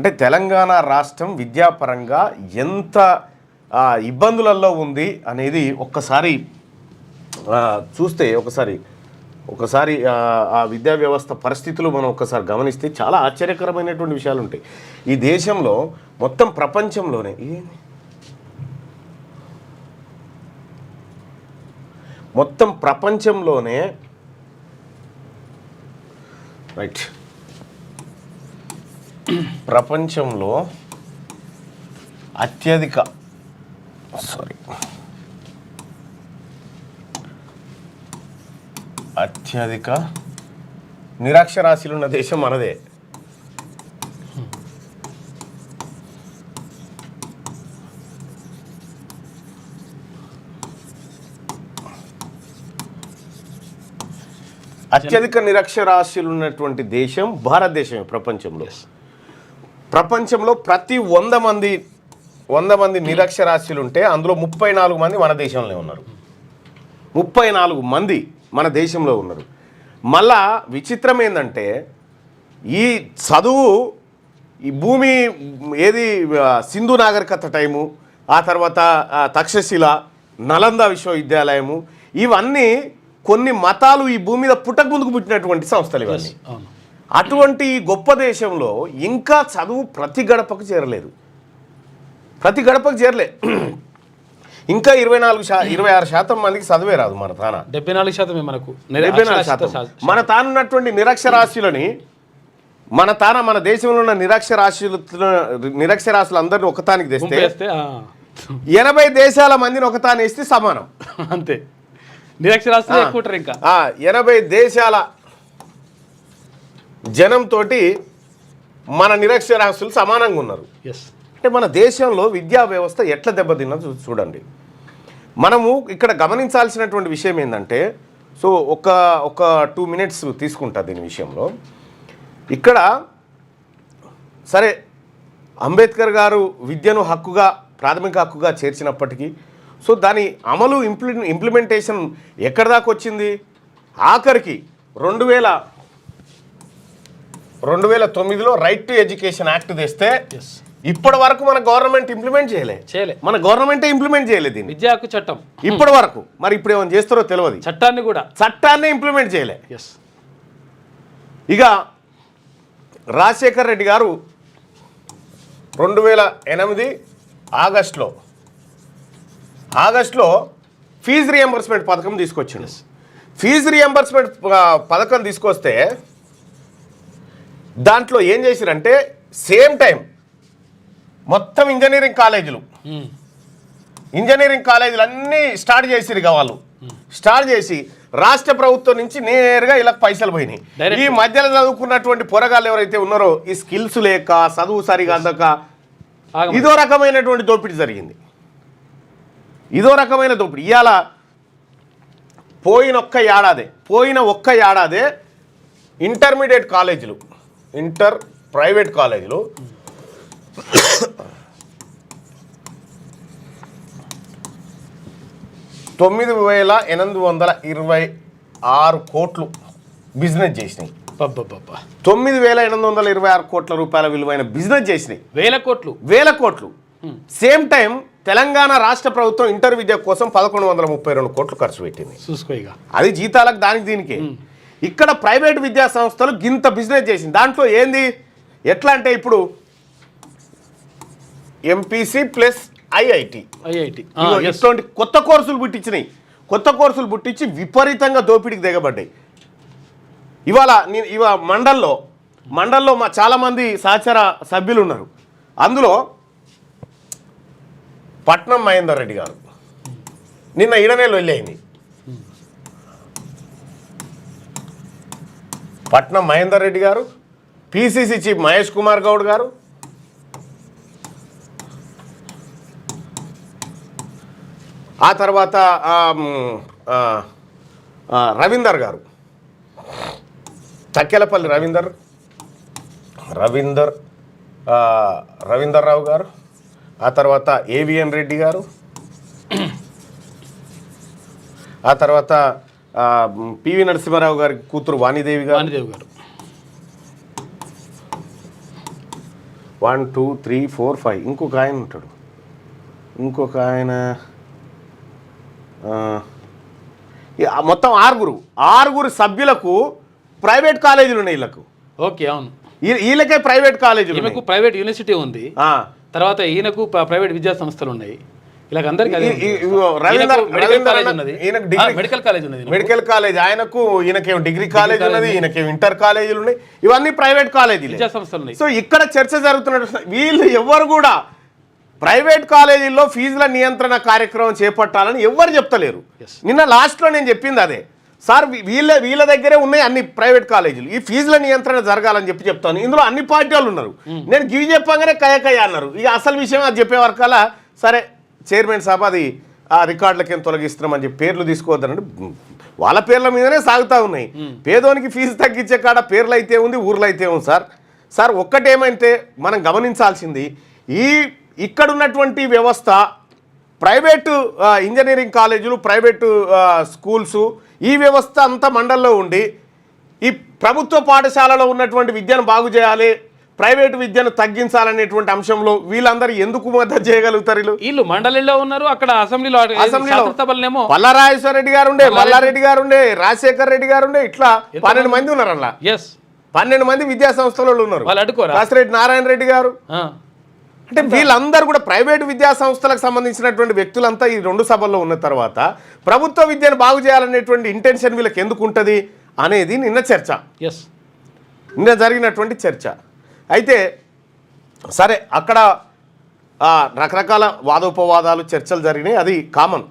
అంటే తెలంగాణ రాష్ట్రం విద్యాపరంగా ఎంత ఇబ్బందులలో ఉంది అనేది ఒక్కసారి చూస్తే ఒకసారి ఆ విద్యా వ్యవస్థ పరిస్థితులు మనం ఒక్కసారి గమనిస్తే చాలా ఆశ్చర్యకరమైనటువంటి విషయాలు ఉంటాయి. ఈ దేశంలో మొత్తం ప్రపంచంలోనే రైట్ ప్రపంచంలో అత్యధిక నిరక్షరాస్యులు ఉన్న దేశం మనదే. అత్యధిక నిరక్షరాస్యులు ఉన్నటువంటి దేశం భారతదేశమే ప్రపంచంలో ప్రతి 100 మంది నిరక్షరాస్యులు ఉంటే అందులో 34 మంది మన దేశంలో ఉన్నారు. 34 మంది మన దేశంలో ఉన్నారు. మళ్ళా విచిత్రం ఏంటంటే ఈ చదువు ఈ భూమి ఏది సింధు నాగరికత టైము, ఆ తర్వాత తక్షశిల, నలంద విశ్వవిద్యాలయము, ఇవన్నీ కొన్ని మతాలు ఈ భూమి మీద ముందుకు పుట్టినటువంటి సంస్థలు ఇవన్నీ. అటువంటి గొప్ప దేశంలో ఇంకా చదువు ప్రతి గడపకు చేరలేదు. ఇంకా 26% మందికి చదివే రాదు. మన తాన 74% మనకు 74%. మన తాను ఉన్నటువంటి నిరక్షరాస్యులని మన దేశంలో ఉన్న నిరక్షరాస్యులు అందరిని ఒకతానికి తెస్తే 80 దేశాల మందిని ఒకతాని వేస్తే సమానం. అంతే, నిరక్షరాస్యులు ఎక్కువ ఉంటారు. ఇంకా 80 దేశాల జనంతోటి మన నిరక్షరాస్యులు సమానంగా ఉన్నారు. అంటే మన దేశంలో విద్యా వ్యవస్థ ఎట్లా దెబ్బతిన్నదో చూడండి. మనము ఇక్కడ గమనించాల్సినటువంటి విషయం ఏంటంటే, సో ఒక 2 మినిట్స్ తీసుకుంటా దీని విషయంలో. ఇక్కడ సరే అంబేద్కర్ గారు విద్యను ప్రాథమిక హక్కుగా చేర్చినప్పటికీ సో దాని అమలు ఇంప్లిమెంటేషన్ ఎక్కడి దాకా వచ్చింది? ఆఖరికి 2009లో రైట్ టు ఎడ్యుకేషన్ యాక్ట్ తెస్తే ఇప్పటి వరకు మన గవర్నమెంట్ ఇంప్లిమెంట్ చేయలే. మన గవర్నమెంటే ఇంప్లిమెంట్ చేయలేదు దీన్ని, విద్యా హక్కు చట్టం ఇప్పటి వరకు. మరి ఇప్పుడు ఏమైనా చేస్తారో తెలియదు. చట్టాన్ని ఇంప్లిమెంట్ చేయలే. ఇక రాజశేఖర్ రెడ్డి గారు 2008 ఆగస్టులో ఫీజు రియంబర్స్మెంట్ పథకం తీసుకొచ్చింది. ఫీజు రియంబర్స్మెంట్ పథకం తీసుకొస్తే దాంట్లో ఏం చేసిరంటే సేమ్ టైం మొత్తం ఇంజనీరింగ్ కాలేజీలు అన్నీ స్టార్ట్ చేసిరు. వాళ్ళు స్టార్ట్ చేసి రాష్ట్ర ప్రభుత్వం నుంచి నేరుగా ఇలా పైసలు పోయినాయి. ఈ మధ్యలో చదువుకున్నటువంటి పోరగాళ్ళు ఎవరైతే ఉన్నారో ఈ స్కిల్స్ లేక చదువు సరిగా అందక ఇదో రకమైనటువంటి దోపిడీ జరిగింది. ఇవాళ పోయిన ఒక్క ఏడాదే ఇంటర్మీడియట్ కాలేజీలు ప్రైవేట్ కాలేజీలు 9,826 కోట్లు బిజినెస్ చేసినాయి. 9,826 కోట్ల రూపాయల విలువైన బిజినెస్ చేసినాయి. వేల కోట్లు. సేమ్ టైం తెలంగాణ రాష్ట్ర ప్రభుత్వం ఇంటర్ విద్య కోసం 1,132 కోట్లు ఖర్చు పెట్టింది. అది జీతాలకు దీనికి. ఇక్కడ ప్రైవేట్ విద్యా సంస్థలు గింత బిజినెస్ చేసింది. దాంట్లో ఏంది ఎట్లా అంటే ఇప్పుడు ఎంపీసీ ప్లస్ ఐఐటి ఇటువంటి కొత్త కోర్సులు పుట్టించి విపరీతంగా దోపిడీకి దిగబడ్డాయి. ఇవాళ మండల్లో మా చాలామంది సహచర సభ్యులు ఉన్నారు. అందులో పట్నం మహేందర్ రెడ్డి గారు నిన్న ఈడనేలో వెళ్ళయింది. పట్నం మహేందర్ రెడ్డి గారు, పిసిసి చీఫ్ మహేష్ కుమార్ గౌడ్ గారు, ఆ తర్వాత రవీందర్ గారు, తక్కెలపల్లి రవీందర్ రావు గారు, ఆ తర్వాత ఏవిఎన్ రెడ్డి గారు, ఆ తర్వాత పివి నరసింహారావు గారి కూతురు వాణిదేవి గారు, 1 2 3 4 5 ఇంకొక ఆయన ఉంటాడు, ఇంకొక ఆయన మొత్తం ఆరుగురు సభ్యులకు ప్రైవేట్ కాలేజీలు ఉన్నాయి వీళ్ళకు. ఓకే, అవును. వీళ్ళకే ప్రైవేట్ కాలేజీలు, ఈమెకు ప్రైవేట్ యూనివర్సిటీ ఉంది, తర్వాత ఈయనకు ప్రైవేట్ విద్యా సంస్థలు ఉన్నాయి. ఇలా అందరికి మెడికల్ కాలేజ్ ఉన్నది, మెడికల్ కాలేజ్ ఆయనకు, ఈయనకేమో డిగ్రీ కాలేజ్ ఉన్నది, ఈయనకేమో ఇంటర్ కాలేజీలు ఉన్నాయి, ఇవన్నీ ప్రైవేట్ కాలేజీలు, విద్యా సంస్థలు ఉన్నాయి. సో ఇక్కడ చర్చ జరుగుతున్నట్టు వీళ్ళు ఎవరు కూడా ప్రైవేట్ కాలేజీల్లో ఫీజుల నియంత్రణ కార్యక్రమం చేపట్టాలని ఎవ్వరు చెప్తలేరు. నిన్న లాస్ట్లో నేను చెప్పింది అదే సార్, వీళ్ళ దగ్గరే ఉన్నాయి అన్ని ప్రైవేట్ కాలేజీలు, ఈ ఫీజుల నియంత్రణ జరగాలని చెప్తాను. ఇందులో అన్ని పార్టీ వాళ్ళు ఉన్నారు. నేను గివి చెప్పగానే కయ్య అన్నారు. ఇక అసలు విషయం అది చెప్పే వరకల్లా సరే చైర్మన్ సాబ్ అది ఆ రికార్డులకేం తొలగిస్తున్నామని చెప్పి పేర్లు తీసుకోవద్దనంటే వాళ్ళ పేర్ల మీదనే సాగుతూ ఉన్నాయి. పేదోనికి ఫీజు తగ్గించే కాడ పేర్లు అయితే ఉంది, ఊర్లు అయితే ఉంది. సార్ ఒక్కటేమంటే మనం గమనించాల్సింది, ఇక్కడ ఉన్నటువంటి వ్యవస్థ ప్రైవేటు ఇంజనీరింగ్ కాలేజీలు, ప్రైవేటు స్కూల్సు, ఈ వ్యవస్థ అంతా మండల్లో ఉండి ఈ ప్రభుత్వ పాఠశాలలో ఉన్నటువంటి విద్యను బాగు చేయాలి, ప్రైవేటు విద్యను తగ్గించాలనేటువంటి అంశంలో వీళ్ళందరూ ఎందుకు మద్దతు చేయగలుగుతారు? వీళ్ళు మండలిలో ఉన్నారు, అక్కడ అసెంబ్లీలో పల్లారాజేశ్వర రెడ్డి గారు ఉండే, మల్లారెడ్డి గారు ఉండే, రాజశేఖర్ రెడ్డి గారు ఉండే, ఇట్లా 12 మంది ఉన్నారు. అలా 12 మంది విద్యా సంస్థలలో ఉన్నారు. కాసిరెడ్డి నారాయణ రెడ్డి గారు, అంటే వీళ్ళందరూ కూడా ప్రైవేటు విద్యా సంస్థలకు సంబంధించినటువంటి వ్యక్తులంతా ఈ 2 సభల్లో ఉన్న తర్వాత ప్రభుత్వ విద్యను బాగు చేయాలనేటువంటి ఇంటెన్షన్ వీళ్ళకి ఎందుకు ఉంటుంది అనేది నిన్న చర్చ, నిన్న జరిగినటువంటి చర్చ. అయితే సరే అక్కడ రకరకాల వాదోపవాదాలు చర్చలు జరిగినాయి, అది కామన్.